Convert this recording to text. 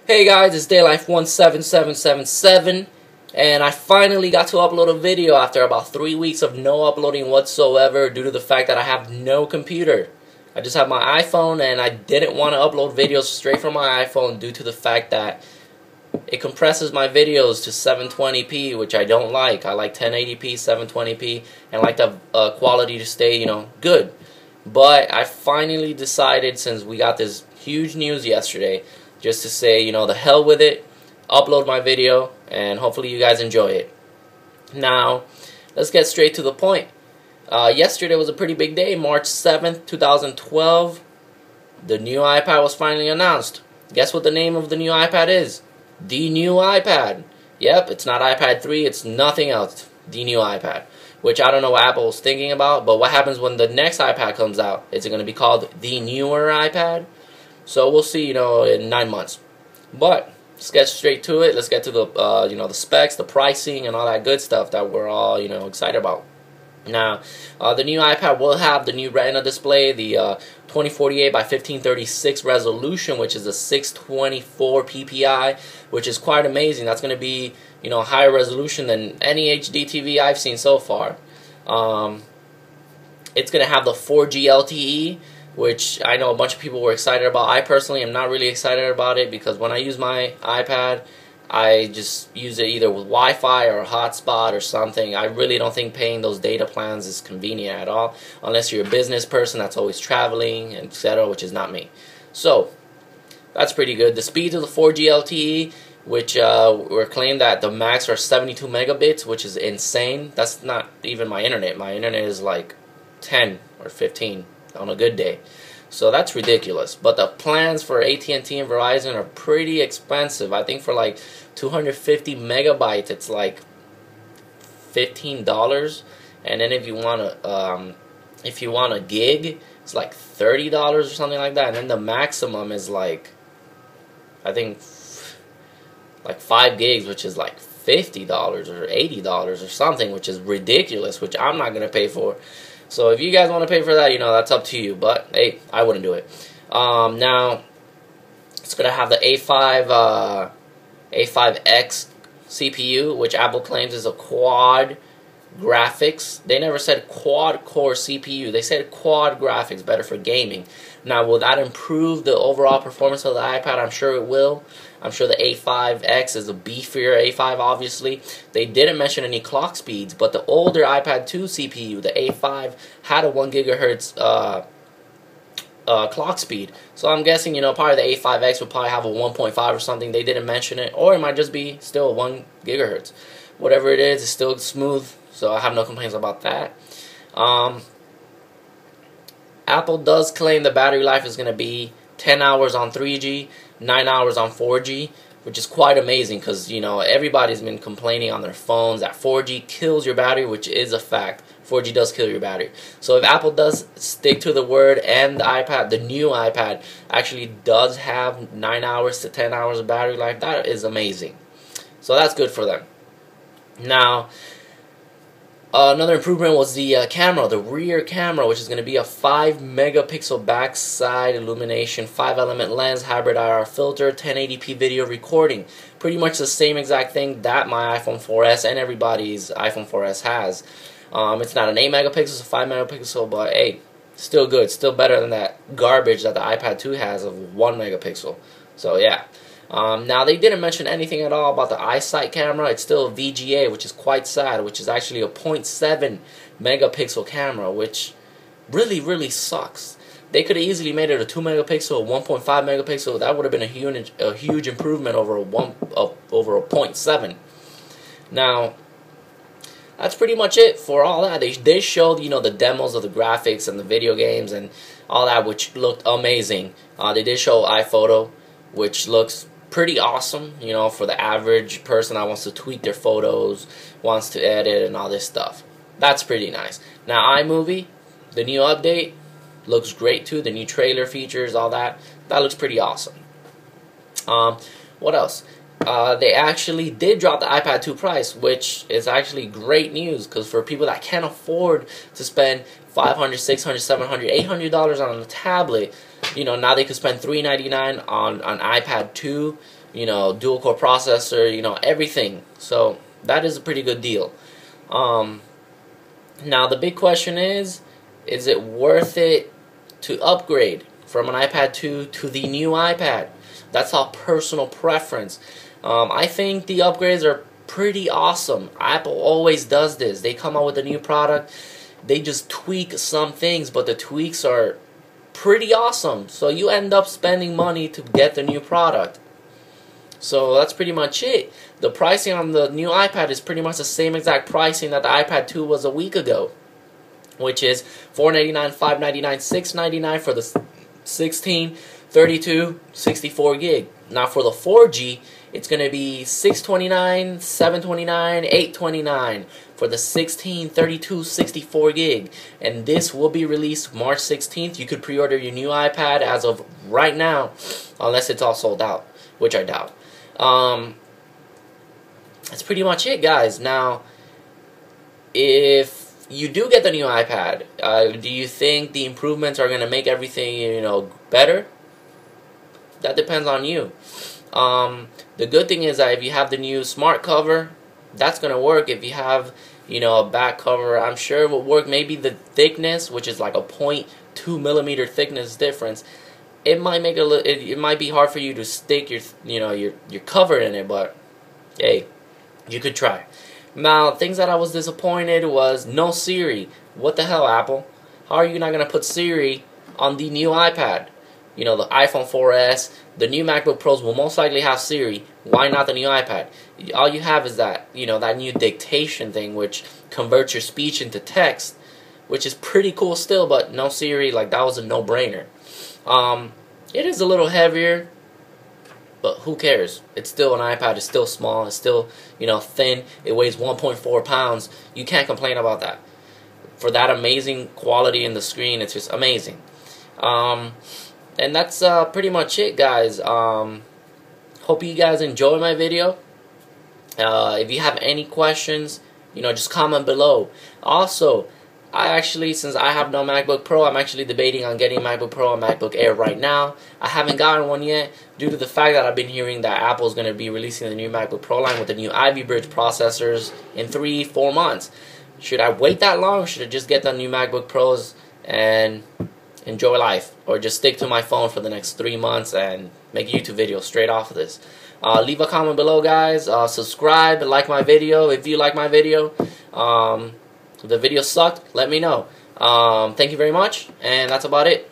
Hey guys, it's Daylife17777, and I finally got to upload a video after about 3 weeks of no uploading whatsoever due to the fact that I have no computer. I just have my iPhone, and I didn't want to upload videos straight from my iPhone due to the fact that it compresses my videos to 720p, which I don't like. I like 1080p, 720p, and I like the quality to stay, good. But I finally decided, since we got this huge news yesterday, just to say, the hell with it, upload my video, and hopefully you guys enjoy it. Now, let's get straight to the point. Yesterday was a pretty big day, March 7th, 2012. The new iPad was finally announced. Guess what the name of the new iPad is? The new iPad. Yep, it's not iPad 3, it's nothing else. The new iPad. Which I don't know what Apple's thinking about, but what happens when the next iPad comes out? Is it going to be called the newer iPad? So we'll see, in 9 months. But let's get straight to it. Let's get to the, the specs, the pricing, and all that good stuff that we're all, excited about. Now, the new iPad will have the new Retina display, the 2048 by 1536 resolution, which is a 624 ppi, which is quite amazing. That's going to be, higher resolution than any HD TV I've seen so far. It's going to have the 4G LTE, which I know a bunch of people were excited about. I personally am not really excited about it because when I use my iPad, I just use it either with Wi-Fi or a hotspot or something. I really don't think paying those data plans is convenient at all, unless you're a business person that's always traveling, etc., which is not me. So, that's pretty good. The speeds of the 4G LTE, which were claimed that the max are 72 megabits, which is insane. That's not even my internet. My internet is like 10 or 15 on a good day. So that's ridiculous. But the plans for AT&T and Verizon are pretty expensive. I think for like 250 megabytes, it's like $15. And then if you want a gig, it's like $30 or something like that. And then the maximum is like, I think, like 5 gigs, which is like $50 or $80 or something, which is ridiculous, which I'm not gonna pay for. So if you guys want to pay for that, that's up to you. But hey, I wouldn't do it. Now it's gonna have the A5X CPU, which Apple claims is a quad graphics. They never said quad core CPU. They said quad graphics, better for gaming. Now, will that improve the overall performance of the iPad? I'm sure it will. I'm sure the A5X is a beefier A5, obviously. They didn't mention any clock speeds, but the older iPad 2 CPU, the A5, had a 1 gigahertz clock speed. So I'm guessing, probably the A5X will probably have a 1.5 or something. They didn't mention it. Or it might just be still 1 gigahertz. Whatever it is, it's still smooth. So I have no complaints about that. Apple does claim the battery life is going to be 10 hours on 3G, 9 hours on 4G, which is quite amazing because, everybody's been complaining on their phones that 4G kills your battery, which is a fact. 4G does kill your battery. So if Apple does stick to the word and the iPad, the new iPad, actually does have 9 hours to 10 hours of battery life, that is amazing. So that's good for them. Now, another improvement was the camera, the rear camera, which is going to be a 5 megapixel backside illumination, 5-element lens, hybrid IR filter, 1080p video recording. Pretty much the same exact thing that my iPhone 4S and everybody's iPhone 4S has. It's not an 8 megapixel, it's a 5 megapixel, but hey, still good, still better than that garbage that the iPad 2 has of 1 megapixel. So yeah. Now, they didn't mention anything at all about the iSight camera. It's still a VGA, which is quite sad, which is actually a 0.7 megapixel camera, which really, really sucks. They could have easily made it a 2 megapixel, a 1.5 megapixel. That would have been a huge improvement over a 0.7. Now, that's pretty much it for all that. They showed, the demos of the graphics and the video games and all that, which looked amazing. They did show iPhoto, which looks pretty awesome, for the average person that wants to tweak their photos, wants to edit and all this stuff. That's pretty nice. Now, iMovie, the new update, looks great too. The new trailer features, all that. That looks pretty awesome. What else? they actually did drop the iPad 2 price, which is actually great news, because for people that can't afford to spend $500, $600, $700, $800 on a tablet, you know, now they could spend $399 on an iPad 2, you know, dual core processor, you know, everything. So that is a pretty good deal. Now the big question is it worth it to upgrade from an iPad 2 to the new iPad? That's all personal preference. I think the upgrades are pretty awesome. Apple always does this. They come out with a new product, they just tweak some things, but the tweaks are pretty awesome. So you end up spending money to get the new product. So that's pretty much it. The pricing on the new iPad is pretty much the same exact pricing that the iPad 2 was a week ago, which is $499, $599, $699 for the 16, 32, 64 gig. Now for the 4G, it's going to be $629, $729, $829 for the 16, 32, 64 gig. And this will be released March 16th. You could pre-order your new iPad as of right now, unless it's all sold out, which I doubt. That's pretty much it, guys. Now, if you do get the new iPad, do you think the improvements are going to make everything, you know, better? That depends on you. The good thing is that if you have the new smart cover, that's going to work. If you have, you know, a back cover, I'm sure it will work. Maybe the thickness, which is like a 0.2 millimeter thickness difference, it might make it might be hard for you to stick your, you know, your cover in it, but hey, you could try. Now, things that I was disappointed was no Siri. What the hell, Apple? How are you not going to put Siri on the new iPad? You know, the iPhone 4S, the new MacBook Pros will most likely have Siri. Why not the new iPad? All you have is that, you know, that new dictation thing, which converts your speech into text, which is pretty cool still, but no Siri, like, that was a no-brainer. It is a little heavier, but who cares? It's still an iPad. It's still small. It's still, you know, thin. It weighs 1.4 pounds. You can't complain about that. For that amazing quality in the screen, it's just amazing. And that's pretty much it, guys. Hope you guys enjoy my video. If you have any questions, you know, just comment below. Also, I actually, since I have no MacBook Pro, I'm actually debating on getting a MacBook Pro and MacBook Air right now. I haven't gotten one yet due to the fact that I've been hearing that Apple's going to be releasing the new MacBook Pro line with the new Ivy Bridge processors in 3-4 months. Should I wait that long, or should I just get the new MacBook Pros and enjoy life, or just stick to my phone for the next 3 months and make YouTube videos straight off of this? Leave a comment below, guys. Subscribe, like my video if you like my video. If the video sucked, let me know. Thank you very much, and that's about it.